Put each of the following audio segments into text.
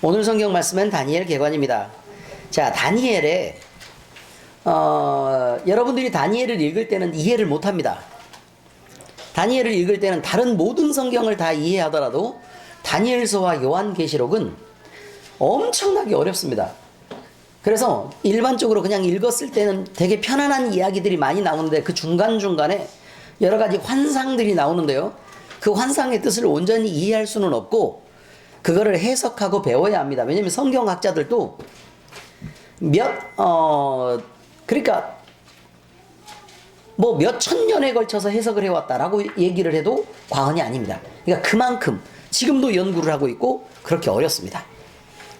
오늘 성경 말씀은 다니엘 개관입니다. 자, 다니엘에 여러분들이 다니엘을 읽을 때는 이해를 못합니다. 다니엘을 읽을 때는 다른 모든 성경을 다 이해하더라도 다니엘서와 요한계시록은 엄청나게 어렵습니다. 그래서 일반적으로 그냥 읽었을 때는 되게 편안한 이야기들이 많이 나오는데 그 중간중간에 여러 가지 환상들이 나오는데요. 그 환상의 뜻을 온전히 이해할 수는 없고 그거를 해석하고 배워야 합니다. 왜냐하면 성경학자들도 그러니까 뭐 몇천 년에 걸쳐서 해석을 해왔다라고 얘기를 해도 과언이 아닙니다. 그러니까 그만큼 지금도 연구를 하고 있고 그렇게 어렵습니다.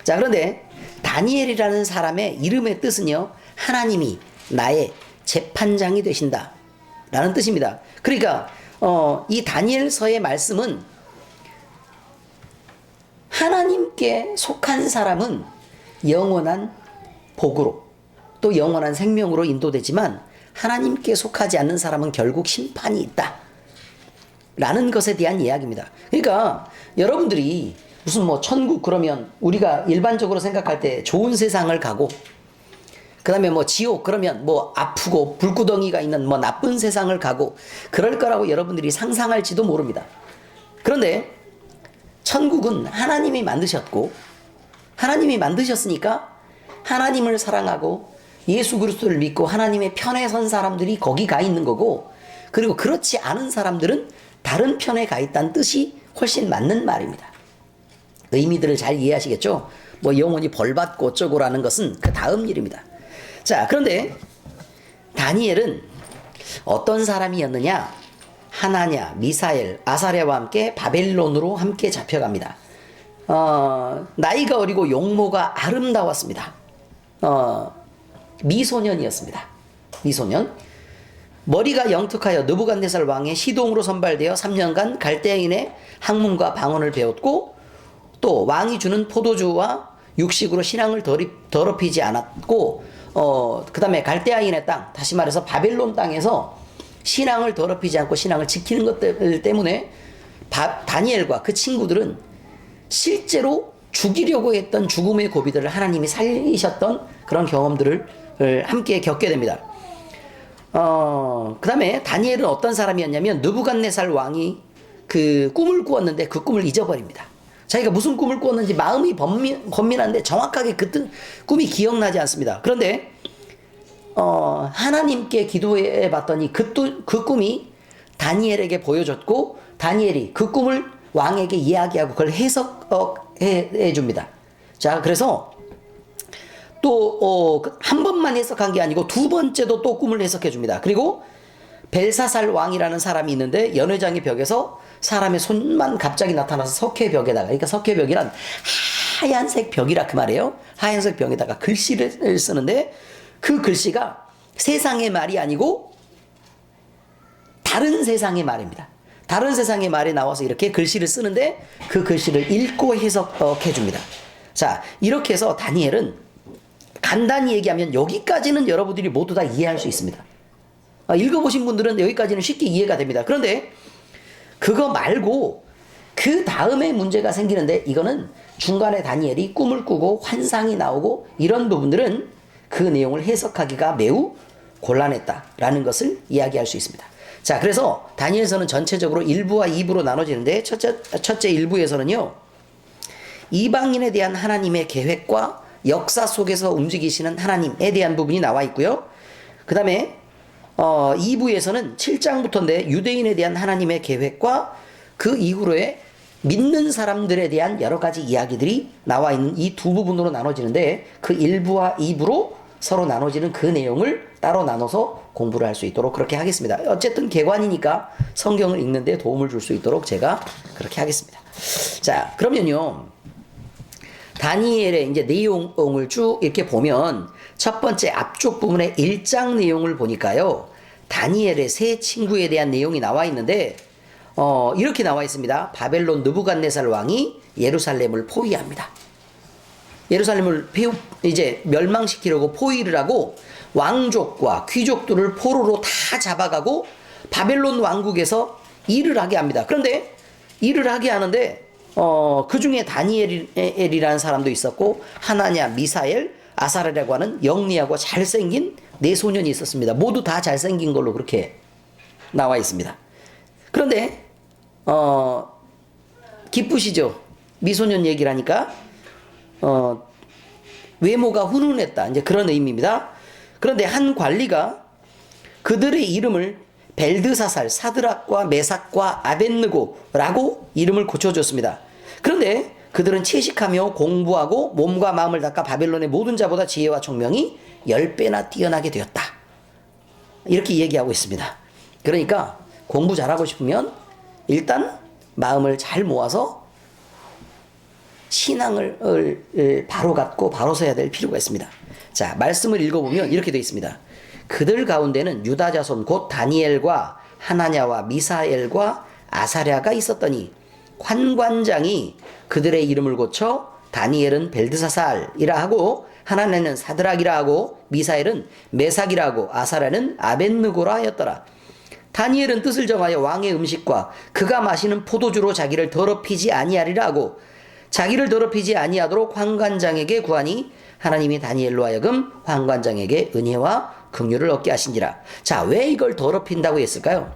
자, 그런데 다니엘이라는 사람의 이름의 뜻은요, 하나님이 나의 재판장이 되신다 라는 뜻입니다. 그러니까 이 다니엘서의 말씀은 하나님께 속한 사람은 영원한 복으로 또 영원한 생명으로 인도되지만 하나님께 속하지 않는 사람은 결국 심판이 있다 라는 것에 대한 이야기입니다. 그러니까 여러분들이 무슨 뭐 천국 그러면 우리가 일반적으로 생각할 때 좋은 세상을 가고 그 다음에 뭐 지옥 그러면 뭐 아프고 불구덩이가 있는 뭐 나쁜 세상을 가고 그럴 거라고 여러분들이 상상할지도 모릅니다. 그런데 천국은 하나님이 만드셨고 하나님이 만드셨으니까 하나님을 사랑하고 예수 그리스도를 믿고 하나님의 편에 선 사람들이 거기 가 있는 거고, 그리고 그렇지 않은 사람들은 다른 편에 가 있다는 뜻이 훨씬 맞는 말입니다. 의미들을 잘 이해하시겠죠? 뭐 영원히 벌받고 어쩌고라는 것은 그 다음 일입니다. 자, 그런데 다니엘은 어떤 사람이었느냐? 하나냐, 미사엘, 아사랴와 함께 바벨론으로 함께 잡혀갑니다. 나이가 어리고 용모가 아름다웠습니다. 미소년이었습니다. 미소년. 머리가 영특하여 느부갓네살 왕의 시동으로 선발되어 3년간 갈대아인의 학문과 방언을 배웠고, 또 왕이 주는 포도주와 육식으로 신앙을 더럽히지 않았고, 그 다음에 갈대아인의 땅, 다시 말해서 바벨론 땅에서 신앙을 더럽히지 않고 신앙을 지키는 것들 때문에 다니엘과 그 친구들은 실제로 죽이려고 했던 죽음의 고비들을 하나님이 살리셨던 그런 경험들을 함께 겪게 됩니다. 그 다음에 다니엘은 어떤 사람이었냐면 느부갓네살 왕이 그 꿈을 꾸었는데 그 꿈을 잊어버립니다. 자기가 무슨 꿈을 꾸었는지 마음이 번민한데 정확하게 그 꿈이 기억나지 않습니다. 그런데 하나님께 기도해 봤더니 그 꿈이 다니엘에게 보여줬고, 다니엘이 그 꿈을 왕에게 이야기하고 그걸 해석해 줍니다. 자, 그래서 또 한 번만 해석한 게 아니고 두 번째도 또 꿈을 해석해 줍니다. 그리고 벨사살 왕이라는 사람이 있는데 연회장의 벽에서 사람의 손만 갑자기 나타나서 석회벽에다가, 그러니까 석회벽이란 하얀색 벽이라 그 말이에요. 하얀색 벽에다가 글씨를 쓰는데 그 글씨가 세상의 말이 아니고 다른 세상의 말입니다. 다른 세상의 말이 나와서 이렇게 글씨를 쓰는데 그 글씨를 읽고 해석해 줍니다. 자, 이렇게 해서 다니엘은 간단히 얘기하면 여기까지는 여러분들이 모두 다 이해할 수 있습니다. 읽어보신 분들은 여기까지는 쉽게 이해가 됩니다. 그런데 그거 말고 그 다음에 문제가 생기는데, 이거는 중간에 다니엘이 꿈을 꾸고 환상이 나오고 이런 부분들은 그 내용을 해석하기가 매우 곤란했다라는 것을 이야기할 수 있습니다. 자, 그래서 다니엘서는 전체적으로 1부와 2부로 나눠지는데 첫째 1부에서는요, 이방인에 대한 하나님의 계획과 역사 속에서 움직이시는 하나님에 대한 부분이 나와 있고요. 그 다음에 2부에서는 7장부터인데 유대인에 대한 하나님의 계획과 그 이후로의 믿는 사람들에 대한 여러 가지 이야기들이 나와 있는 이 두 부분으로 나눠지는데, 그 1부와 2부로 서로 나눠지는 그 내용을 따로 나눠서 공부를 할 수 있도록 그렇게 하겠습니다. 어쨌든 개관이니까 성경을 읽는 데 도움을 줄 수 있도록 제가 그렇게 하겠습니다. 자, 그러면요, 다니엘의 이제 내용을 쭉 이렇게 보면 첫 번째 앞쪽 부분의 1장 내용을 보니까요, 다니엘의 세 친구에 대한 내용이 나와 있는데 이렇게 나와 있습니다. 바벨론 느부갓네살 왕이 예루살렘을 포위합니다. 예루살렘을 이제 멸망시키려고 포위를 하고 왕족과 귀족들을 포로로 다 잡아가고 바벨론 왕국에서 일을 하게 합니다. 그런데 일을 하게 하는데 그 중에 다니엘이라는 사람도 있었고, 하나냐, 미사엘, 아사랴라고 하는 영리하고 잘생긴 네 소년이 있었습니다. 모두 다 잘생긴 걸로 그렇게 나와 있습니다. 그런데 기쁘시죠? 미소년 얘기를 하니까 외모가 훈훈했다, 이제 그런 의미입니다. 그런데 한 관리가 그들의 이름을 벨드사살, 사드락과 메삭과 아벳느고라고 이름을 고쳐줬습니다. 그런데 그들은 채식하며 공부하고 몸과 마음을 닦아 바벨론의 모든 자보다 지혜와 총명이 10배나 뛰어나게 되었다. 이렇게 얘기하고 있습니다. 그러니까 공부 잘하고 싶으면 일단 마음을 잘 모아서 신앙을 바로 갖고 바로 서야 될 필요가 있습니다. 자, 말씀을 읽어보면 이렇게 되어 있습니다. 그들 가운데는 유다 자손 곧 다니엘과 하나냐와 미사엘과 아사랴가 있었더니 관관장이 그들의 이름을 고쳐 다니엘은 벨드사살이라 하고, 하나냐는 사드락이라 하고, 미사엘은 메삭이라 하고, 아사랴는 아벳느고라 하였더라. 다니엘은 뜻을 정하여 왕의 음식과 그가 마시는 포도주로 자기를 더럽히지 아니하리라 하고, 자기를 더럽히지 아니하도록 환관장에게 구하니 하나님이 다니엘로 하여금 환관장에게 은혜와 긍휼을 얻게 하신지라. 자, 왜 이걸 더럽힌다고 했을까요?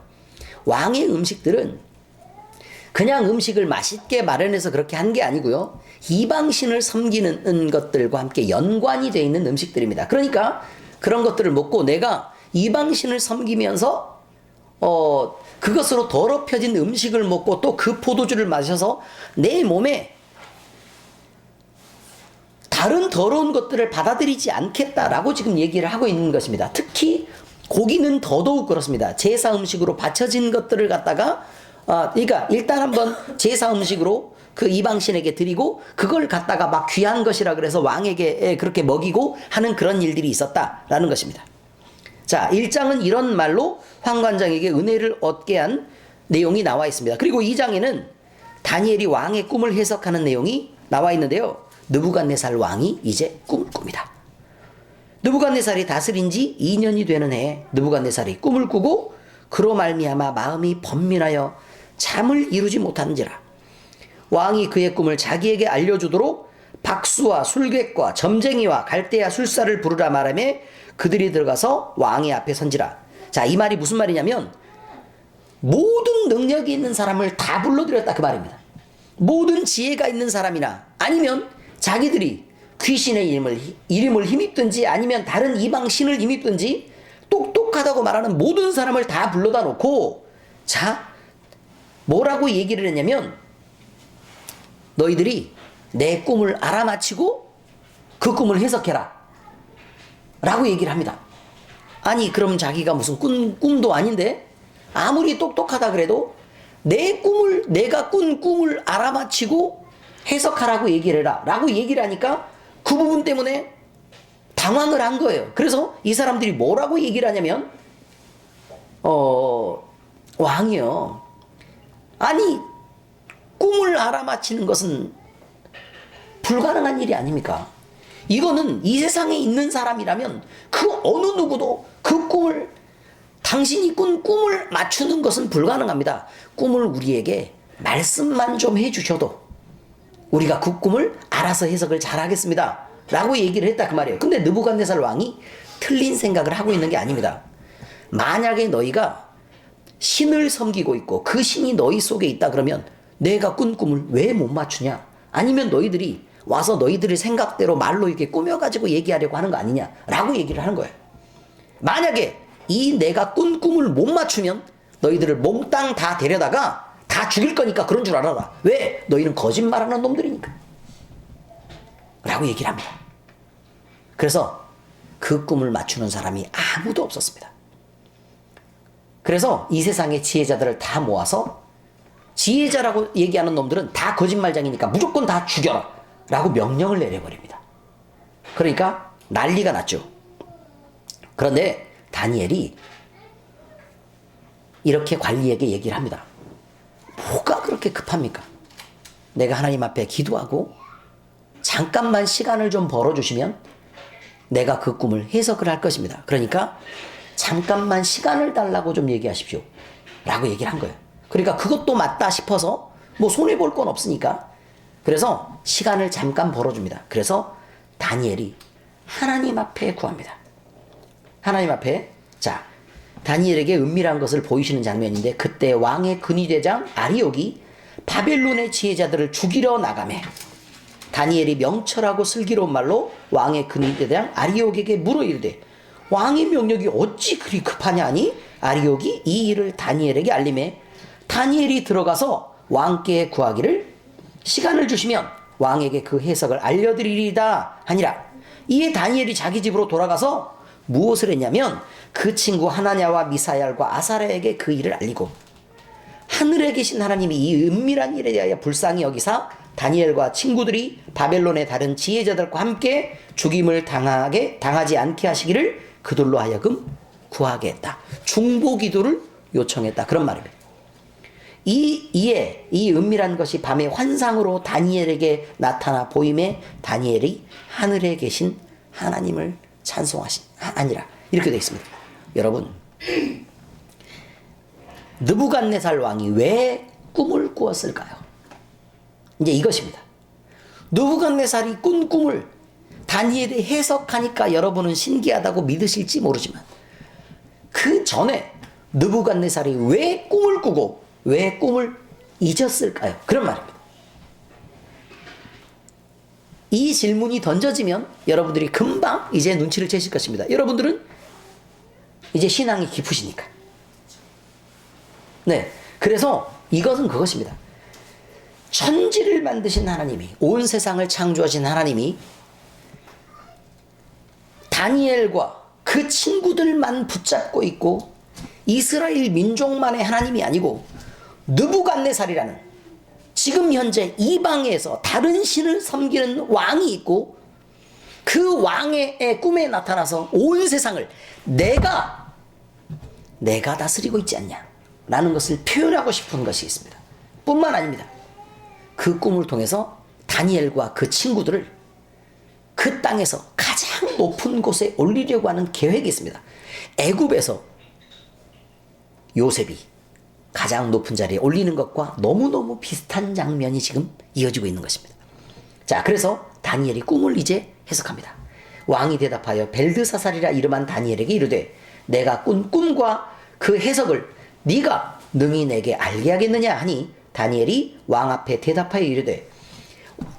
왕의 음식들은 그냥 음식을 맛있게 마련해서 그렇게 한 게 아니고요, 이방신을 섬기는 것들과 함께 연관이 되어 있는 음식들입니다. 그러니까 그런 것들을 먹고 내가 이방신을 섬기면서 그것으로 더럽혀진 음식을 먹고 또 그 포도주를 마셔서 내 몸에 다른 더러운 것들을 받아들이지 않겠다라고 지금 얘기를 하고 있는 것입니다. 특히 고기는 더더욱 그렇습니다. 제사 음식으로 바쳐진 것들을 갖다가 그러니까 일단 한번 제사 음식으로 그 이방신에게 드리고 그걸 갖다가 막 귀한 것이라 그래서 왕에게 그렇게 먹이고 하는 그런 일들이 있었다라는 것입니다. 자, 1장은 이런 말로 환관장에게 은혜를 얻게 한 내용이 나와 있습니다. 그리고 2장에는 다니엘이 왕의 꿈을 해석하는 내용이 나와 있는데요, 느부갓네살 왕이 이제 꿈을 꿉니다. 느부갓네살이 다스린 지 2년이 되는 해에 느부갓네살이 꿈을 꾸고 그로 말미암아 마음이 번민하여 잠을 이루지 못하는지라. 왕이 그의 꿈을 자기에게 알려주도록 박수와 술객과 점쟁이와 갈대아 술사를 부르라 말하며 그들이 들어가서 왕의 앞에 선지라. 자, 이 말이 무슨 말이냐면 모든 능력이 있는 사람을 다 불러들였다, 그 말입니다. 모든 지혜가 있는 사람이나 아니면 자기들이 귀신의 이름을 힘입든지 아니면 다른 이방 신을 힘입든지 똑똑하다고 말하는 모든 사람을 다 불러다 놓고, 자, 뭐라고 얘기를 했냐면 너희들이 내 꿈을 알아맞히고 그 꿈을 해석해라 라고 얘기를 합니다. 아니, 그럼 자기가 무슨 꿈도 아닌데 아무리 똑똑하다 그래도 내가 꾼 꿈을 알아맞히고 해석하라고 얘기를 해라 라고 얘기를 하니까 그 부분 때문에 당황을 한 거예요. 그래서 이 사람들이 뭐라고 얘기를 하냐면 왕이요, 아니 꿈을 알아맞히는 것은 불가능한 일이 아닙니까? 이거는 이 세상에 있는 사람이라면 그 어느 누구도 그 꿈을, 당신이 꾼 꿈을 맞추는 것은 불가능합니다. 꿈을 우리에게 말씀만 좀 해주셔도 우리가 그 꿈을 알아서 해석을 잘하겠습니다 라고 얘기를 했다, 그 말이에요. 근데 느부갓네살 왕이 틀린 생각을 하고 있는 게 아닙니다. 만약에 너희가 신을 섬기고 있고 그 신이 너희 속에 있다 그러면 내가 꾼 꿈을 왜 못 맞추냐? 아니면 너희들이 와서 너희들의 생각대로 말로 이렇게 꾸며가지고 얘기하려고 하는 거 아니냐? 라고 얘기를 하는 거예요. 만약에 이 내가 꾼 꿈을 못 맞추면 너희들을 몽땅 다 데려다가 다 죽일 거니까 그런 줄 알아라. 왜? 너희는 거짓말하는 놈들이니까 라고 얘기를 합니다. 그래서 그 꿈을 맞추는 사람이 아무도 없었습니다. 그래서 이 세상의 지혜자들을 다 모아서 지혜자라고 얘기하는 놈들은 다 거짓말장이니까 무조건 다 죽여라 라고 명령을 내려버립니다. 그러니까 난리가 났죠. 그런데 다니엘이 이렇게 관리에게 얘기를 합니다. 뭐가 그렇게 급합니까? 내가 하나님 앞에 기도하고 잠깐만 시간을 좀 벌어주시면 내가 그 꿈을 해석을 할 것입니다. 그러니까 잠깐만 시간을 달라고 좀 얘기하십시오 라고 얘기를 한 거예요. 그러니까 그것도 맞다 싶어서 뭐 손해볼 건 없으니까. 그래서 시간을 잠깐 벌어줍니다. 그래서 다니엘이 하나님 앞에 구합니다. 하나님 앞에. 자, 다니엘에게 은밀한 것을 보이시는 장면인데, 그때 왕의 근위대장 아리옥이 바벨론의 지혜자들을 죽이러 나가매 다니엘이 명철하고 슬기로운 말로 왕의 근위대장 아리옥에게 물어 이르되, 왕의 명령이 어찌 그리 급하냐 하니, 아리옥이 이 일을 다니엘에게 알림해 다니엘이 들어가서 왕께 구하기를 시간을 주시면 왕에게 그 해석을 알려드리리다 하니라. 이에 다니엘이 자기 집으로 돌아가서 무엇을 했냐면, 그 친구 하나냐와 미사얄과 아사랴에게 그 일을 알리고, 하늘에 계신 하나님이 이 은밀한 일에 대하여 불쌍히 여기사 다니엘과 친구들이 바벨론의 다른 지혜자들과 함께 죽임을 당하지 않게 하시기를 그들로 하여금 구하게 했다. 중보 기도를 요청했다. 그런 말입니다. 이에 이 은밀한 것이 밤의 환상으로 다니엘에게 나타나 보임에 다니엘이 하늘에 계신 하나님을 찬송하니라. 이렇게 되어 있습니다. 여러분, 느부갓네살 왕이 왜 꿈을 꾸었을까요? 이제 이것입니다. 느부갓네살이 꾼 꿈을 다니엘이 해석하니까 여러분은 신기하다고 믿으실지 모르지만, 그 전에 느부갓네살이 왜 꿈을 꾸고 왜 꿈을 잊었을까요? 그런 말입니다. 이 질문이 던져지면 여러분들이 금방 이제 눈치를 채실 것입니다. 여러분들은 이제 신앙이 깊으시니까. 네. 그래서 이것은 그것입니다. 천지를 만드신 하나님이, 온 세상을 창조하신 하나님이 다니엘과 그 친구들만 붙잡고 있고 이스라엘 민족만의 하나님이 아니고 느부갓네살이라는 지금 현재 이방에서 다른 신을 섬기는 왕이 있고, 그 왕의 꿈에 나타나서 온 세상을 내가 다스리고 있지 않냐 라는 것을 표현하고 싶은 것이 있습니다. 뿐만 아닙니다. 그 꿈을 통해서 다니엘과 그 친구들을 그 땅에서 가장 높은 곳에 올리려고 하는 계획이 있습니다. 애굽에서 요셉이 가장 높은 자리에 올리는 것과 너무너무 비슷한 장면이 지금 이어지고 있는 것입니다. 자, 그래서 다니엘이 꿈을 이제 해석합니다. 왕이 대답하여 벨드사살이라 이름한 다니엘에게 이르되, 내가 꾼 꿈과 그 해석을 네가 능히 내게 알게 하겠느냐 하니, 다니엘이 왕 앞에 대답하여 이르되,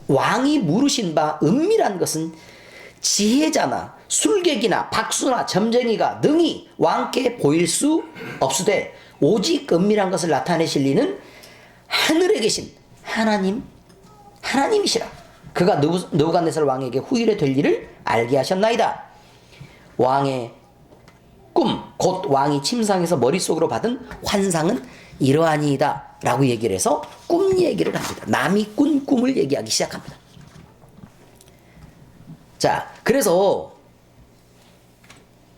왕이 물으신 바 은밀한 것은 지혜자나 술객이나 박수나 점쟁이가 능히 왕께 보일 수 없으되, 오직 은밀한 것을 나타내실 리는 하늘에 계신 하나님이시라. 그가 느부갓네살 왕에게 후일에 될 일을 알게 하셨나이다. 왕의 꿈, 곧 왕이 침상에서 머릿속으로 받은 환상은 이러하니이다 라고 얘기를 해서 꿈 얘기를 합니다. 남이 꾼 꿈을 얘기하기 시작합니다. 자, 그래서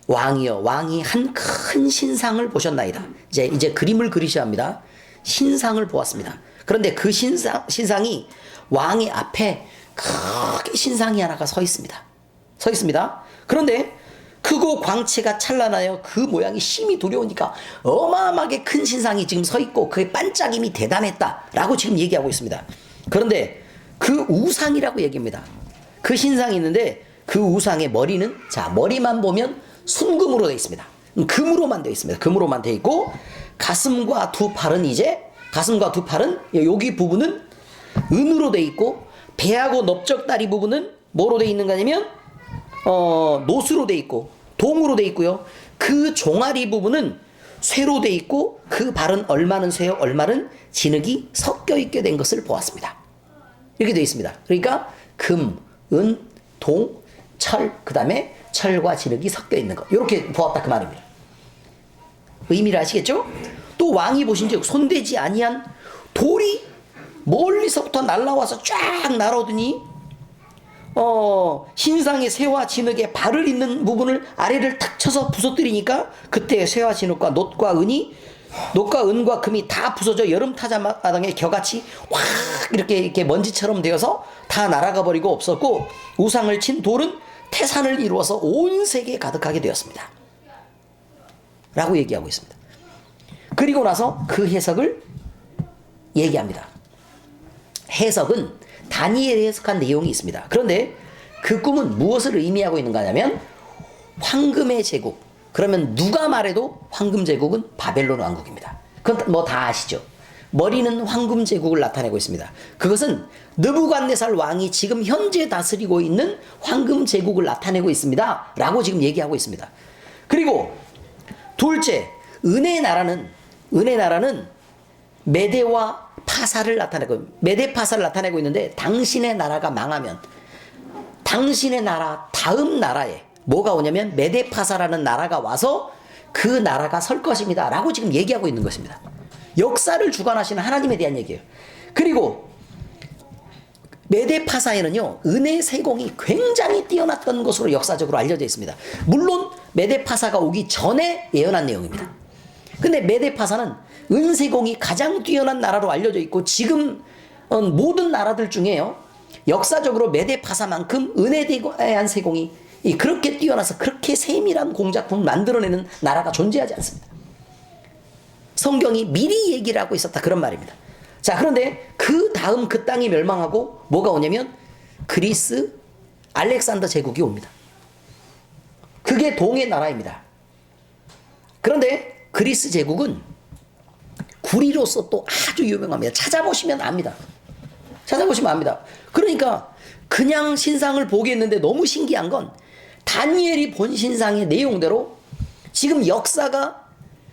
왕이 한 큰 신상을 보셨나이다. 이제 그림을 그리셔야 합니다. 신상을 보았습니다. 그런데 그 신상이 왕의 앞에 크게 신상이 하나가 서 있습니다. 그런데 크고 광채가 찬란하여 그 모양이 심히 두려우니까 어마어마하게 큰 신상이 지금 서 있고 그의 반짝임이 대단했다라고 지금 얘기하고 있습니다. 그런데 그 우상이라고 얘기합니다. 그 신상이 있는데 그 우상의 머리는, 자, 머리만 보면 순금으로 되어 있습니다. 금으로만 되어 있습니다. 금으로만 되어 있고, 가슴과 두 팔은 여기 부분은 은으로 되어 있고, 배하고 넓적다리 부분은 뭐로 되어 있는가 하면 노수로 되어 있고 동으로 되어 있고요. 그 종아리 부분은 쇠로 되어 있고, 그 발은 얼마는 쇠요, 얼마는 진흙이 섞여 있게 된 것을 보았습니다. 이렇게 되어 있습니다. 그러니까 금, 은, 동, 철, 그 다음에 철과 진흙이 섞여 있는 것, 이렇게 보았다 그 말입니다. 의미를 아시겠죠? 또 왕이 보신즉 손대지 아니한 돌이 멀리서부터 날아와서 쫙 날아오더니 신상의 쇠와 진흙에 발을 잇는 부분을 아래를 탁 쳐서 부서뜨리니까, 그때 쇠와 진흙과 놋과 은과 금이 다 부서져 여름 타자마당에 겨같이 확 이렇게 먼지처럼 되어서 다 날아가 버리고 없었고, 우상을 친 돌은 태산을 이루어서 온 세계에 가득하게 되었습니다 라고 얘기하고 있습니다. 그리고 나서 그 해석을 얘기합니다. 해석은 다니엘이 해석한 내용이 있습니다. 그런데 그 꿈은 무엇을 의미하고 있는가 하면 황금의 제국. 그러면 누가 말해도 황금 제국은 바벨론 왕국입니다. 그건 뭐 다 아시죠? 머리는 황금 제국을 나타내고 있습니다. 그것은 느부갓네살 왕이 지금 현재 다스리고 있는 황금 제국을 나타내고 있습니다. 라고 지금 얘기하고 있습니다. 그리고 둘째, 은혜의 나라는 메대와 파사를 나타내고, 메대 파사를 나타내고 있는데, 당신의 나라가 망하면 당신의 나라 다음 나라에 뭐가 오냐면 메대 파사라는 나라가 와서 그 나라가 설 것입니다. 라고 지금 얘기하고 있는 것입니다. 역사를 주관하시는 하나님에 대한 얘기예요. 그리고 메대 파사에는요, 은혜 세공이 굉장히 뛰어났던 것으로 역사적으로 알려져 있습니다. 물론 메대 파사가 오기 전에 예언한 내용입니다. 근데 메대 파사는 은세공이 가장 뛰어난 나라로 알려져 있고, 지금 모든 나라들 중에요, 역사적으로 메대 파사만큼 은혜에 대한 세공이 그렇게 뛰어나서 그렇게 세밀한 공작품을 만들어내는 나라가 존재하지 않습니다. 성경이 미리 얘기를 하고 있었다, 그런 말입니다. 자, 그런데 그 다음 그 땅이 멸망하고 뭐가 오냐면 그리스 알렉산더 제국이 옵니다. 그게 동의 나라입니다. 그런데 그리스 제국은 구리로서 또 아주 유명합니다. 찾아보시면 압니다. 그러니까 그냥 신상을 보겠는데 너무 신기한 건 다니엘이 본 신상의 내용대로 지금 역사가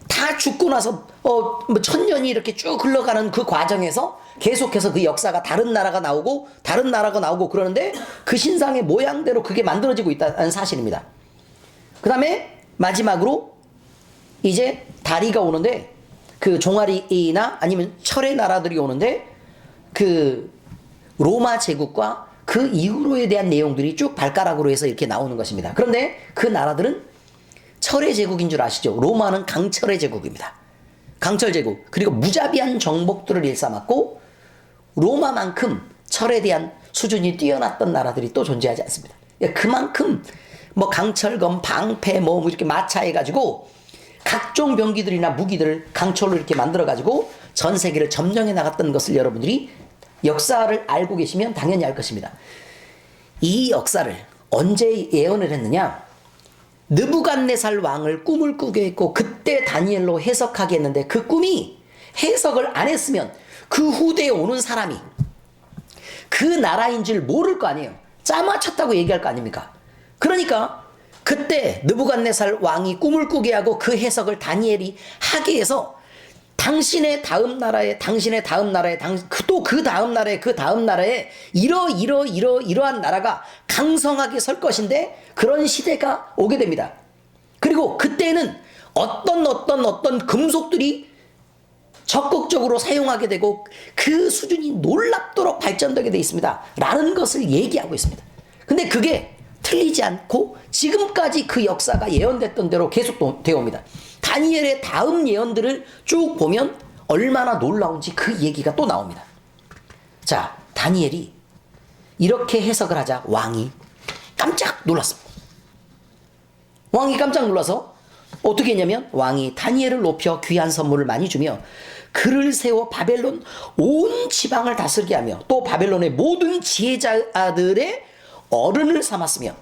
다 죽고 나서 뭐 천년이 이렇게 쭉 흘러가는 그 과정에서 계속해서 그 역사가 다른 나라가 나오고 그러는데 그 신상의 모양대로 그게 만들어지고 있다는 사실입니다. 그 다음에 마지막으로 이제 다리가 오는데, 그 종아리나 아니면 철의 나라들이 오는데, 그 로마 제국과 그 이후로에 대한 내용들이 쭉 발가락으로 해서 이렇게 나오는 것입니다. 그런데 그 나라들은 철의 제국인 줄 아시죠? 로마는 강철의 제국입니다. 강철 제국. 그리고 무자비한 정복들을 일삼았고, 로마만큼 철에 대한 수준이 뛰어났던 나라들이 또 존재하지 않습니다. 그만큼 뭐 강철검, 방패, 뭐 이렇게 마차해가지고 각종 병기들이나 무기들을 강철로 이렇게 만들어가지고 전 세계를 점령해 나갔던 것을 여러분들이 역사를 알고 계시면 당연히 알 것입니다. 이 역사를 언제 예언을 했느냐? 느부갓네살 왕을 꿈을 꾸게 했고, 그때 다니엘로 해석하게 했는데, 그 꿈이 해석을 안 했으면 그 후대에 오는 사람이 그 나라인 줄 모를 거 아니에요. 짜맞췄다고 얘기할 거 아닙니까? 그러니까 그때 느부갓네살 왕이 꿈을 꾸게 하고 그 해석을 다니엘이 하게 해서 당신의 다음 나라에 또 그 다음 나라에 이러한 나라가 강성하게 설 것인데, 그런 시대가 오게 됩니다. 그리고 그때는 어떤 금속들이 적극적으로 사용하게 되고 그 수준이 놀랍도록 발전되게 되어 있습니다. 라는 것을 얘기하고 있습니다. 근데 그게 틀리지 않고 지금까지 그 역사가 예언됐던 대로 계속 되어 옵니다. 다니엘의 다음 예언들을 쭉 보면 얼마나 놀라운지 그 얘기가 또 나옵니다. 자, 다니엘이 이렇게 해석을 하자 왕이 깜짝 놀랐습니다. 왕이 깜짝 놀라서 어떻게 했냐면, 왕이 다니엘을 높여 귀한 선물을 많이 주며 그를 세워 바벨론 온 지방을 다스리게 하며 또 바벨론의 모든 지혜자들의 어른을 삼았으며,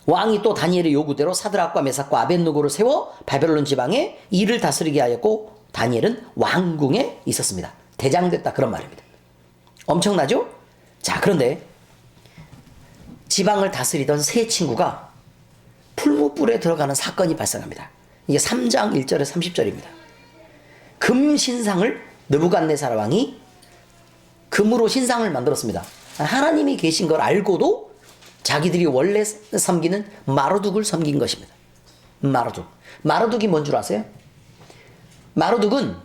왕이 또 다니엘의 요구대로 사드락과 메삭과 아벳느고를 세워 바벨론 지방에 이를 다스리게 하였고, 다니엘은 왕궁에 있었습니다. 대장됐다, 그런 말입니다. 엄청나죠? 자, 그런데 지방을 다스리던 세 친구가 풀무불에 들어가는 사건이 발생합니다. 이게 3장 1절에 30절입니다. 금 신상을 느부갓네살 왕이 금으로 신상을 만들었습니다. 하나님이 계신 걸 알고도 자기들이 원래 섬기는 마르둑을 섬긴 것입니다. 마르둑이 뭔 줄 아세요? 마르둑은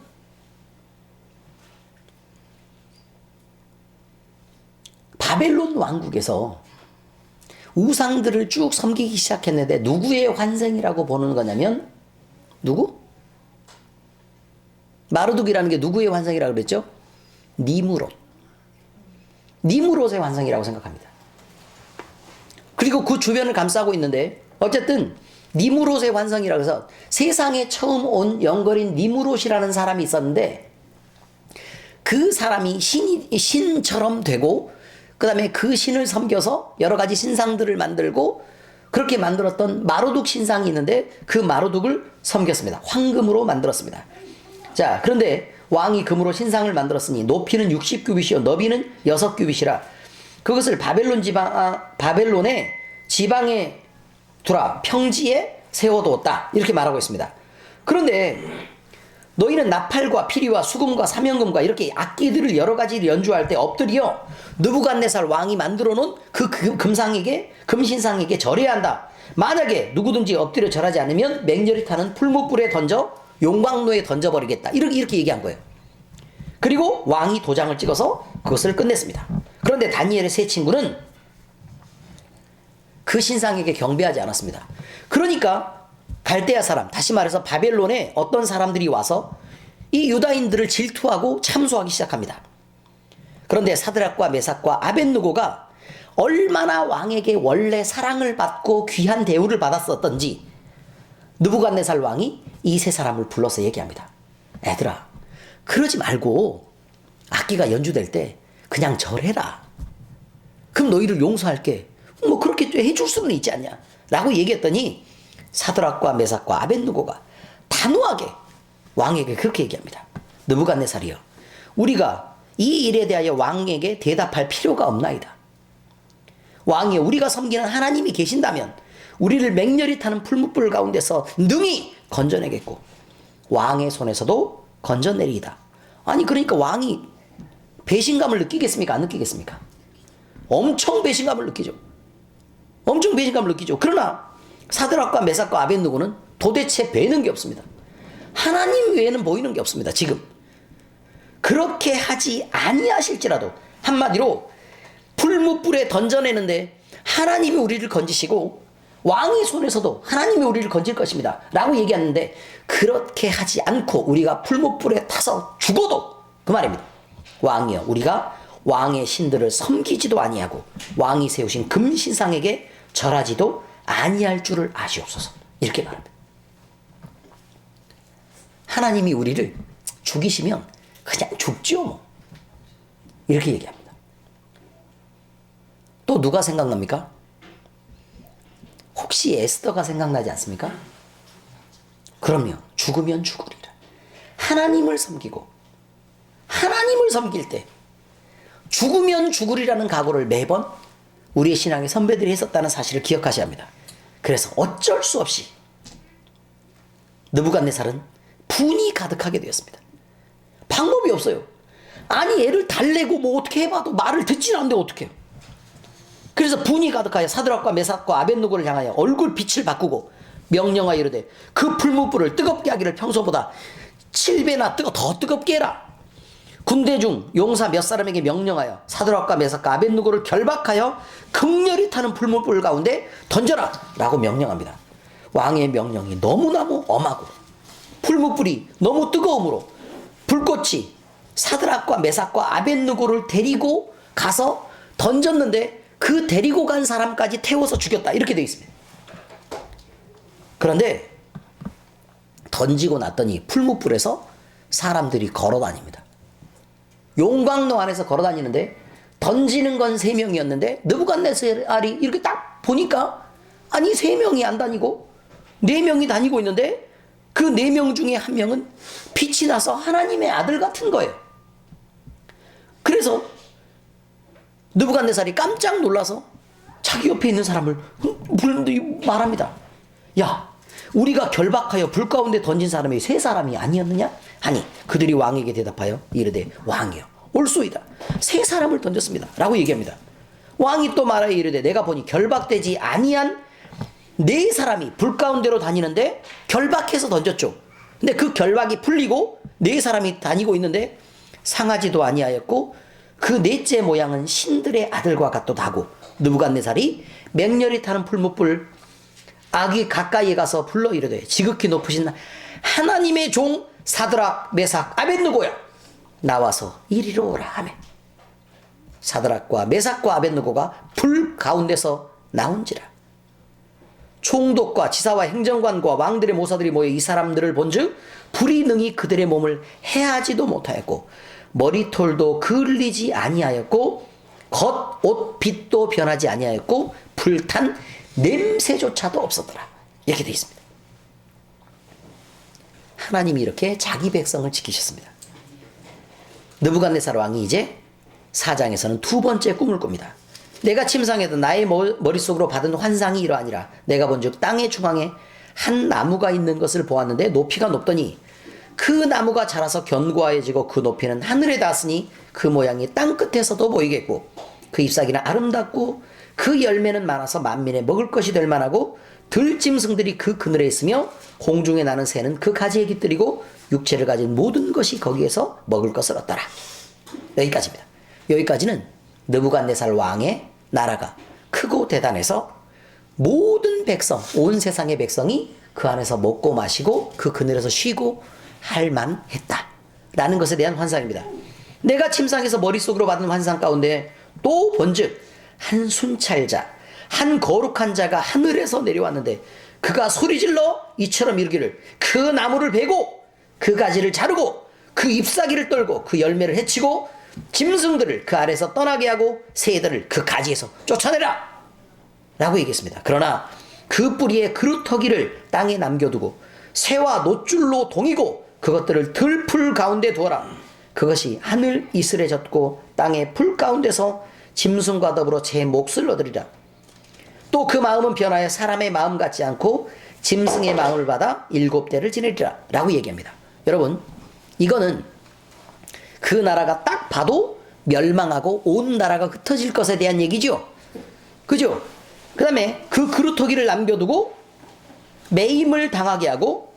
바벨론 왕국에서 우상들을 쭉 섬기기 시작했는데, 누구의 환생이라고 보는 거냐면, 누구? 마르둑이라는 게 누구의 환생이라고 그랬죠? 니무롯의 환생이라고 생각합니다. 그리고 그 주변을 감싸고 있는데, 어쨌든 니무롯의 환생이라고 해서 세상에 처음 온 영거린 니무롯이라는 사람이 있었는데, 그 사람이 신처럼 되고 그 다음에 그 신을 섬겨서 여러 가지 신상들을 만들고 그렇게 만들었던 마루둑 신상이 있는데 그 마루둑을 섬겼습니다. 황금으로 만들었습니다. 자, 그런데 왕이 금으로 신상을 만들었으니 높이는 60규빗이요 너비는 6규빗이라 그것을 바벨론의 지방에 두라 평지에 세워두었다 이렇게 말하고 있습니다. 그런데 너희는 나팔과 피리와 수금과 사명금과 이렇게 악기들을 여러 가지를 연주할 때 엎드려 느부갓네살 왕이 만들어 놓은 그 금신상에게 절해야 한다. 만약에 누구든지 엎드려 절하지 않으면 맹렬히 타는 풀무불에 던져 용광로에 던져버리겠다. 이렇게 얘기한 거예요. 그리고 왕이 도장을 찍어서 그것을 끝냈습니다. 그런데 다니엘의 세 친구는 그 신상에게 경배하지 않았습니다. 그러니까 갈대아 사람, 다시 말해서 바벨론에 어떤 사람들이 와서 이 유다인들을 질투하고 참소하기 시작합니다. 그런데 사드락과 메삭과 아벳느고가 얼마나 왕에게 원래 사랑을 받고 귀한 대우를 받았었던지 느부갓네살 왕이 이 세 사람을 불러서 얘기합니다. 애들아, 그러지 말고 악기가 연주될 때 그냥 절해라. 그럼 너희를 용서할게. 뭐 그렇게 해줄 수는 있지 않냐 라고 얘기했더니 사드락과 메삭과 아벳느고가 단호하게 왕에게 그렇게 얘기합니다. 느부갓네살이여, 우리가 이 일에 대하여 왕에게 대답할 필요가 없나이다. 왕이여, 우리가 섬기는 하나님이 계신다면 우리를 맹렬히 타는 풀무불 가운데서 능히 건져내겠고 왕의 손에서도 건져내리이다. 아니 그러니까 왕이 배신감을 느끼겠습니까? 안 느끼겠습니까? 엄청 배신감을 느끼죠. 엄청 배신감을 느끼죠. 그러나 사드락과 메삭과 아벳느고는 도대체 배는 게 없습니다. 하나님 외에는 보이는 게 없습니다. 지금 그렇게 하지 아니하실지라도, 한마디로 풀무불에 던져내는데 하나님이 우리를 건지시고 왕의 손에서도 하나님이 우리를 건질 것입니다 라고 얘기하는데, 그렇게 하지 않고 우리가 풀무불에 타서 죽어도 그 말입니다. 왕이여, 우리가 왕의 신들을 섬기지도 아니하고 왕이 세우신 금신상에게 절하지도 아니할 줄을 아시옵소서. 이렇게 말합니다. 하나님이 우리를 죽이시면 그냥 죽지요 뭐. 이렇게 얘기합니다. 또 누가 생각납니까? 혹시 에스더가 생각나지 않습니까? 그럼요. 죽으면 죽으리라. 하나님을 섬기고 하나님을 섬길 때 죽으면 죽으리라는 각오를 매번 우리의 신앙의 선배들이 했었다는 사실을 기억하셔야 합니다. 그래서 어쩔 수 없이 느부갓네살은 분이 가득하게 되었습니다. 방법이 없어요. 아니 애를 달래고 뭐 어떻게 해봐도 말을 듣지는 않는데 어떡해요. 그래서 분이 가득하여 사드락과 메삭과 아벳느고를 향하여 얼굴 빛을 바꾸고 명령하여 이르되 그 풀무불을 뜨겁게 하기를 평소보다 7배나 더 뜨겁게 해라. 군대 중 용사 몇 사람에게 명령하여 사드락과 메삭과 아벳느고를 결박하여 극렬히 타는 풀무불 가운데 던져라 라고 명령합니다. 왕의 명령이 너무너무 엄하고 풀무불이 너무 뜨거움으로 불꽃이 사드락과 메삭과 아벳느고를 데리고 가서 던졌는데 그 데리고 간 사람까지 태워서 죽였다 이렇게 되어 있습니다. 그런데 던지고 났더니 풀무불에서 사람들이 걸어 다닙니다. 용광로 안에서 걸어 다니는데 던지는 건 3명이었는데 느부갓네살이 이렇게 딱 보니까 아니 3명이 안 다니고 4명이 다니고 있는데 그 4명 중에 1명은 빛이 나서 하나님의 아들 같은 거예요. 그래서 느부갓네살이 깜짝 놀라서 자기 옆에 있는 사람을 말합니다. 야, 우리가 결박하여 불 가운데 던진 사람이 3사람이 아니었느냐? 하니 그들이 왕에게 대답하여 이르되 왕이여 옳소이다. 3사람을 던졌습니다 라고 얘기합니다. 왕이 또 말하여 이르되 내가 보니 결박되지 아니한 4사람이 불 가운데로 다니는데 결박해서 던졌죠. 근데 그 결박이 풀리고 4사람이 다니고 있는데 상하지도 아니하였고 그 넷째 모양은 신들의 아들과 같기도 하고 느부갓네살이 맹렬히 타는 풀무불 아기 가까이에 가서 불러 이르되 지극히 높으신 하나님의 종 사드락 메삭 아벳느고야 나와서 이리로 오라 하매 사드락과 메삭과 아벳느고가 불 가운데서 나온지라. 총독과 지사와 행정관과 왕들의 모사들이 모여 이 사람들을 본즉 불이 능히 그들의 몸을 해하지도 못하였고 머리털도 그을리지 아니하였고 겉옷 빛도 변하지 아니하였고 불탄 냄새조차도 없었더라. 이렇게 되어 있습니다. 하나님이 이렇게 자기 백성을 지키셨습니다. 느부갓네살 왕이 이제 4장에서는 두 번째 꿈을 꿉니다. 내가 침상에서 나의 머릿속으로 받은 환상이 이러하니라. 내가 본즉 땅의 중앙에 한 나무가 있는 것을 보았는데 높이가 높더니 그 나무가 자라서 견고하여지고 그 높이는 하늘에 닿았으니 그 모양이 땅 끝에서도 보이겠고 그 잎사귀는 아름답고 그 열매는 많아서 만민의 먹을 것이 될 만하고 들짐승들이 그 그늘에 있으며 공중에 나는 새는 그 가지에 깃들이고 육체를 가진 모든 것이 거기에서 먹을 것을 얻더라. 여기까지입니다. 여기까지는 느부갓네살 왕의 나라가 크고 대단해서 모든 백성, 온 세상의 백성이 그 안에서 먹고 마시고 그 그늘에서 쉬고 할 만했다 라는 것에 대한 환상입니다. 내가 침상에서 머릿속으로 받은 환상 가운데 또 본즉 한 순찰자, 한 거룩한 자가 하늘에서 내려왔는데 그가 소리질러 이처럼 이르기를 그 나무를 베고 그 가지를 자르고 그 잎사귀를 떨고 그 열매를 해치고 짐승들을 그 아래서 떠나게 하고 새들을 그 가지에서 쫓아내라 라고 얘기했습니다. 그러나 그 뿌리에 그루터기를 땅에 남겨두고 새와 노줄로 동이고 그것들을 들풀 가운데 두어라. 그것이 하늘 이슬에 젖고 땅의 풀 가운데서 짐승과 더불어 제 몫을 얻으리라. 또 그 마음은 변하여 사람의 마음 같지 않고 짐승의 마음을 받아 7대를 지내리라 라고 얘기합니다. 여러분, 이거는 그 나라가 딱 봐도 멸망하고 온 나라가 흩어질 것에 대한 얘기죠. 그죠? 그 다음에 그 그루터기를 남겨두고 매임을 당하게 하고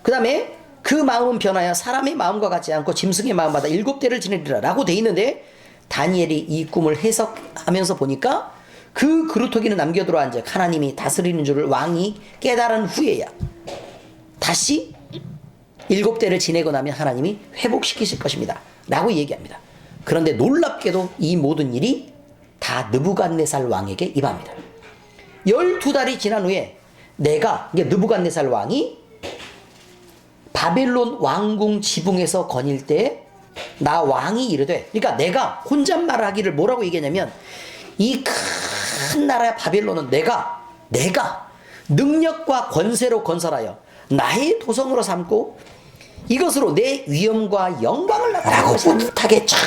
그 다음에 그 마음은 변하여 사람의 마음과 같지 않고 짐승의 마음마다 7대를 지내리라 라고 돼 있는데 다니엘이 이 꿈을 해석하면서 보니까 그 그루터기는 남겨두라 한즉 하나님이 다스리는 줄을 왕이 깨달은 후에야 다시 7대를 지내고 나면 하나님이 회복시키실 것입니다 라고 얘기합니다. 그런데 놀랍게도 이 모든 일이 다 느부갓네살 왕에게 임합니다. 12달이 지난 후에 내가 느부갓네살 왕이 바벨론 왕궁 지붕에서 거닐 때 나 왕이 이르되, 그러니까 내가 혼잣말 하기를 뭐라고 얘기하냐면 이 큰 나라 바벨론은 내가 능력과 권세로 건설하여 나의 도성으로 삼고 이것으로 내 위엄과 영광을 나타내고 뿌듯하게 쫙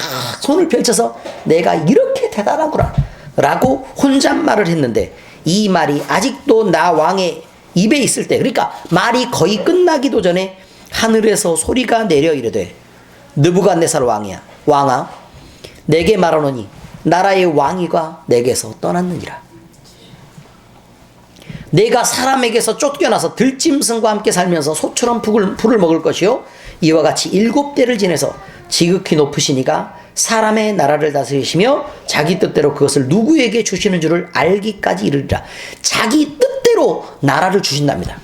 손을 펼쳐서 내가 이렇게 대단하구나 라고 혼잣말을 했는데 이 말이 아직도 나 왕의 입에 있을 때, 그러니까 말이 거의 끝나기도 전에 하늘에서 소리가 내려 이르되 느부갓네살 왕아 내게 말하노니 나라의 왕위가 내게서 떠났느니라. 내가 사람에게서 쫓겨나서 들짐승과 함께 살면서 소처럼 풀을 먹을 것이요 이와 같이 7대를 지내서 지극히 높으시니가 사람의 나라를 다스리시며 자기 뜻대로 그것을 누구에게 주시는 줄을 알기까지 이르리라. 자기 뜻대로 나라를 주신답니다.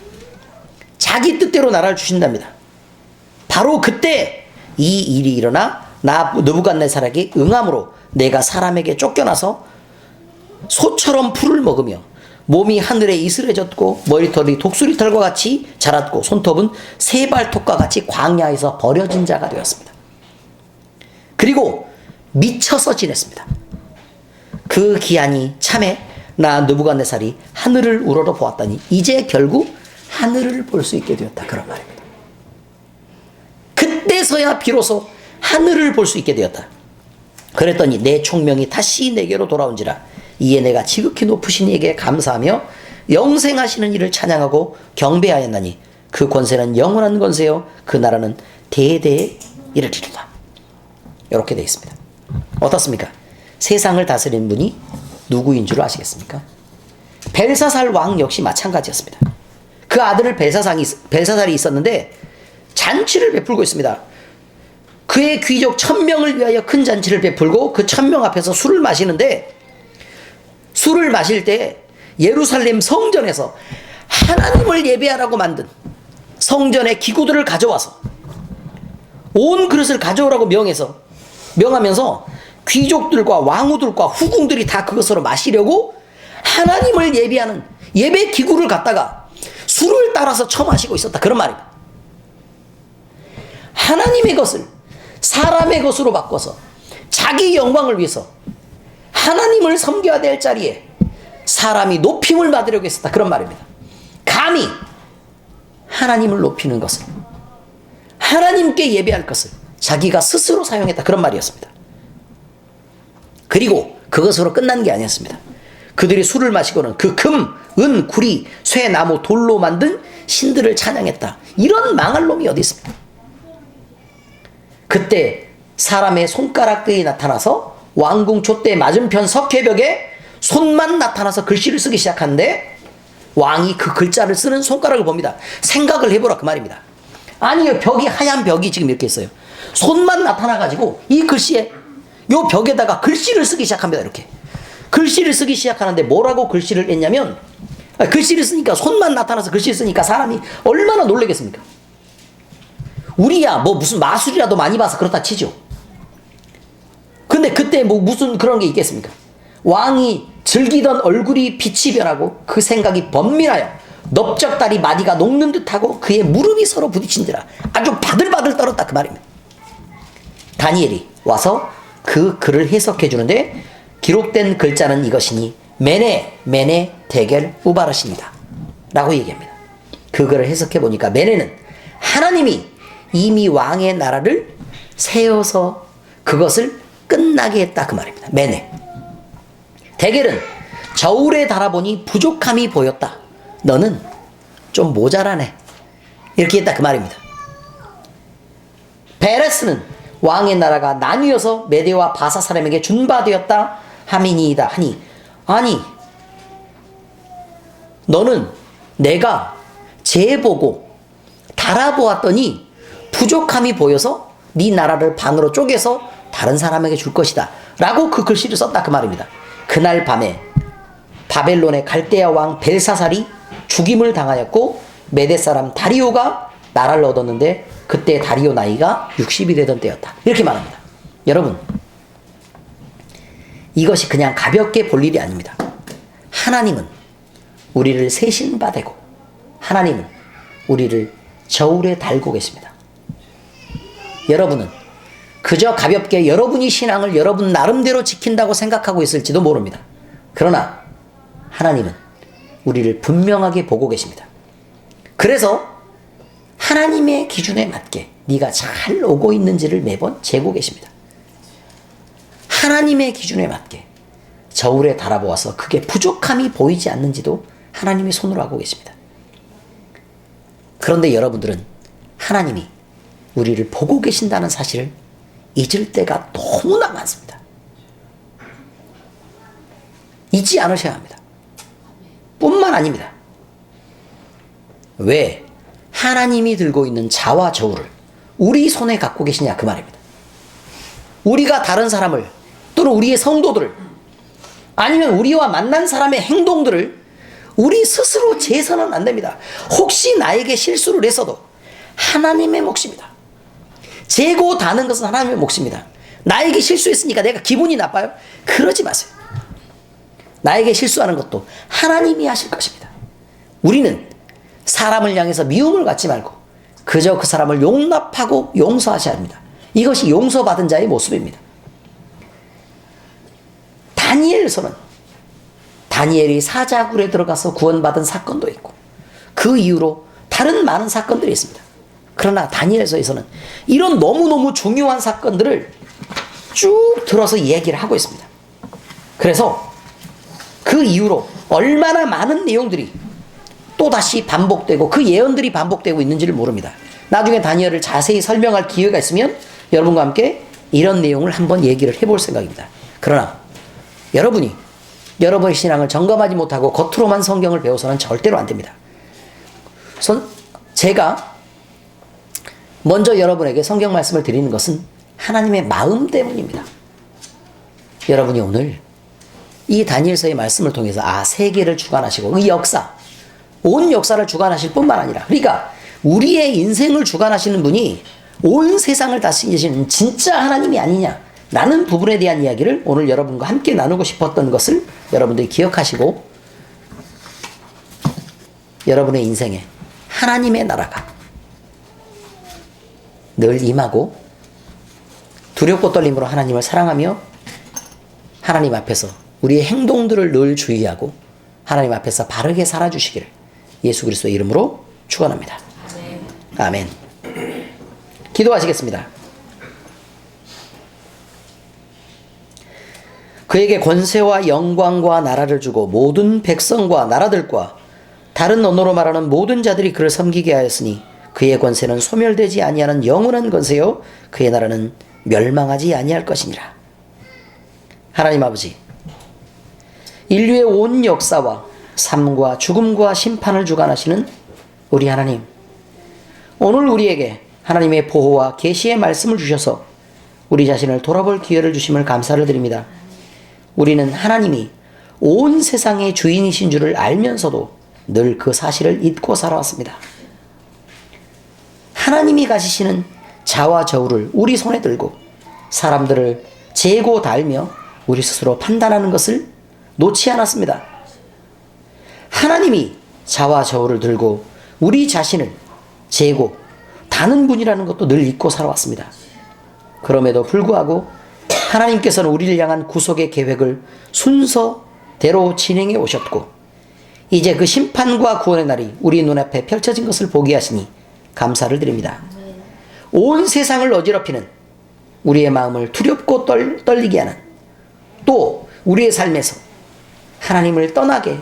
자기 뜻대로 나라를 주신답니다. 바로 그때 이 일이 일어나 나 느부갓네살에게 응함으로 내가 사람에게 쫓겨나서 소처럼 풀을 먹으며 몸이 하늘에 이슬에 젖고 머리털이 독수리털과 같이 자랐고 손톱은 새발톱과 같이 광야에서 버려진 자가 되었습니다. 그리고 미쳐서 지냈습니다. 그 기한이 참에 나 느부갓네살이 하늘을 우러러 보았더니 이제 결국 하늘을 볼 수 있게 되었다. 그런 말입니다. 그때서야 비로소 하늘을 볼 수 있게 되었다. 그랬더니 내 총명이 다시 내게로 돌아온지라. 이에 내가 지극히 높으신 이에게 감사하며 영생하시는 이를 찬양하고 경배하였나니 그 권세는 영원한 권세요 그 나라는 대대에 이르리로다. 이렇게 되어 있습니다. 어떻습니까? 세상을 다스리는 분이 누구인 줄 아시겠습니까? 벨사살 왕 역시 마찬가지였습니다. 그 아들을 벨사살이 있었는데 잔치를 베풀고 있습니다. 그의 귀족 1000명을 위하여 큰 잔치를 베풀고 그 1000명 앞에서 술을 마시는데 술을 마실 때 예루살렘 성전에서 하나님을 예배하라고 만든 성전의 기구들을 가져와서 온 그릇을 가져오라고 명하면서 귀족들과 왕후들과 후궁들이 다 그것으로 마시려고 하나님을 예배하는 예배 기구를 갖다가 술을 따라서 처마시고 있었다. 그런 말입니다. 하나님의 것을 사람의 것으로 바꿔서 자기 영광을 위해서 하나님을 섬겨야 될 자리에 사람이 높임을 받으려고 했었다. 그런 말입니다. 감히 하나님을 높이는 것을, 하나님께 예배할 것을 자기가 스스로 사용했다. 그런 말이었습니다. 그리고 그것으로 끝난 게 아니었습니다. 그들이 술을 마시고는 그 금, 은, 구리, 쇠, 나무, 돌로 만든 신들을 찬양했다. 이런 망할 놈이 어디 있습니까? 그때 사람의 손가락들이 나타나서 왕궁 촛대 맞은편 석회벽에 손만 나타나서 글씨를 쓰기 시작하는데 왕이 그 글자를 쓰는 손가락을 봅니다. 생각을 해보라 그 말입니다. 아니요, 벽이 하얀 벽이 지금 이렇게 있어요. 손만 나타나가지고 이 글씨에 요 벽에다가 글씨를 쓰기 시작합니다. 이렇게 글씨를 쓰기 시작하는데 뭐라고 글씨를 했냐면, 글씨를 쓰니까 손만 나타나서 글씨를 쓰니까 사람이 얼마나 놀라겠습니까? 우리야 뭐 무슨 마술이라도 많이 봐서 그렇다 치죠. 근데 그때 뭐 무슨 그런 게 있겠습니까? 왕이 즐기던 얼굴이 빛이 변하고 그 생각이 번민하여 넓적다리 마디가 녹는 듯하고 그의 무릎이 서로 부딪힌지라 아주 바들바들 떨었다 그 말입니다. 다니엘이 와서 그 글을 해석해 주는데 기록된 글자는 이것이니 메네 메네 데겔 우바르십니다 라고 얘기합니다. 그 글을 해석해 보니까 메네는 하나님이 이미 왕의 나라를 세워서 그것을 끝나게 했다 그 말입니다. 메네. 데겔은 저울에 달아보니 부족함이 보였다. 너는 좀 모자라네. 이렇게 했다 그 말입니다. 베레스는 왕의 나라가 나뉘어서 메대와 바사 사람에게 준바되었다 함이니이다 하니, 아니 너는 내가 재보고 달아보았더니 부족함이 보여서 네 나라를 반으로 쪼개서 다른 사람에게 줄 것이다 라고 그 글씨를 썼다 그 말입니다. 그날 밤에 바벨론의 갈대아 왕 벨사살이 죽임을 당하였고 메대 사람 다리오가 나라를 얻었는데 그때 다리오 나이가 60이 되던 때였다. 이렇게 말합니다. 여러분, 이것이 그냥 가볍게 볼 일이 아닙니다. 하나님은 우리를 세신바되고 하나님은 우리를 저울에 달고 계십니다. 여러분은 그저 가볍게 여러분이 신앙을 여러분 나름대로 지킨다고 생각하고 있을지도 모릅니다. 그러나 하나님은 우리를 분명하게 보고 계십니다. 그래서 하나님의 기준에 맞게 네가 잘 오고 있는지를 매번 재고 계십니다. 하나님의 기준에 맞게 저울에 달아보아서 그게 부족함이 보이지 않는지도 하나님이 손으로 하고 계십니다. 그런데 여러분들은 하나님이 우리를 보고 계신다는 사실을 잊을 때가 너무나 많습니다. 잊지 않으셔야 합니다. 뿐만 아닙니다. 왜 하나님이 들고 있는 자와 저울을 우리 손에 갖고 계시냐 그 말입니다. 우리가 다른 사람을 또는 우리의 성도들을 아니면 우리와 만난 사람의 행동들을 우리 스스로 재서는 안 됩니다. 혹시 나에게 실수를 했어도 하나님의 몫입니다. 재고 다는 것은 하나님의 몫입니다. 나에게 실수했으니까 내가 기분이 나빠요? 그러지 마세요. 나에게 실수하는 것도 하나님이 하실 것입니다. 우리는 사람을 향해서 미움을 갖지 말고 그저 그 사람을 용납하고 용서하셔야 합니다. 이것이 용서받은 자의 모습입니다. 다니엘서는 다니엘이 사자굴에 들어가서 구원받은 사건도 있고 그 이후로 다른 많은 사건들이 있습니다. 그러나 다니엘서에서는 이런 너무너무 중요한 사건들을 쭉 들어서 이야기를 하고 있습니다. 그래서 그 이후로 얼마나 많은 내용들이 또다시 반복되고 그 예언들이 반복되고 있는지를 모릅니다. 나중에 다니엘을 자세히 설명할 기회가 있으면 여러분과 함께 이런 내용을 한번 얘기를 해볼 생각입니다. 그러나 여러분이 여러분의 신앙을 점검하지 못하고 겉으로만 성경을 배워서는 절대로 안 됩니다. 제가 먼저 여러분에게 성경 말씀을 드리는 것은 하나님의 마음 때문입니다. 여러분이 오늘 이 다니엘서의 말씀을 통해서 세계를 주관하시고 이 역사, 온 역사를 주관하실 뿐만 아니라 그러니까 우리의 인생을 주관하시는 분이 온 세상을 다스리시는 진짜 하나님이 아니냐라는 부분에 대한 이야기를 오늘 여러분과 함께 나누고 싶었던 것을 여러분들이 기억하시고 여러분의 인생에 하나님의 나라가 늘 임하고 두렵고 떨림으로 하나님을 사랑하며 하나님 앞에서 우리의 행동들을 늘 주의하고 하나님 앞에서 바르게 살아주시기를 예수 그리스도의 이름으로 축원합니다. 아멘. 기도하시겠습니다. 그에게 권세와 영광과 나라를 주고 모든 백성과 나라들과 다른 언어로 말하는 모든 자들이 그를 섬기게 하였으니 그의 권세는 소멸되지 아니하는 영원한 권세요 그의 나라는 멸망하지 아니할 것이니라. 하나님 아버지, 인류의 온 역사와 삶과 죽음과 심판을 주관하시는 우리 하나님, 오늘 우리에게 하나님의 보호와 계시의 말씀을 주셔서 우리 자신을 돌아볼 기회를 주심을 감사를 드립니다. 우리는 하나님이 온 세상의 주인이신 줄을 알면서도 늘 그 사실을 잊고 살아왔습니다. 하나님이 가지시는 자와 저우를 우리 손에 들고 사람들을 재고 달며 우리 스스로 판단하는 것을 놓지 않았습니다. 하나님이 자와 저우를 들고 우리 자신을 재고 다는 분이라는 것도 늘 잊고 살아왔습니다. 그럼에도 불구하고 하나님께서는 우리를 향한 구속의 계획을 순서대로 진행해 오셨고 이제 그 심판과 구원의 날이 우리 눈앞에 펼쳐진 것을 보게 하시니 감사를 드립니다. 온 세상을 어지럽히는 우리의 마음을 두렵고 떨리게 하는 또 우리의 삶에서 하나님을 떠나게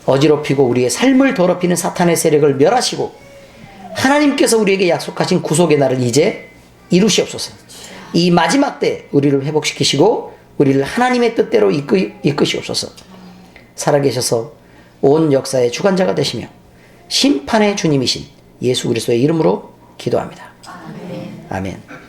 어지럽히고 우리의 삶을 더럽히는 사탄의 세력을 멸하시고 하나님께서 우리에게 약속하신 구속의 날을 이제 이루시옵소서. 이 마지막 때 우리를 회복시키시고 우리를 하나님의 뜻대로 이끄시옵소서. 살아계셔서 온 역사의 주관자가 되시며 심판의 주님이신 예수 그리스도의 이름으로 기도합니다. 아멘. 아멘.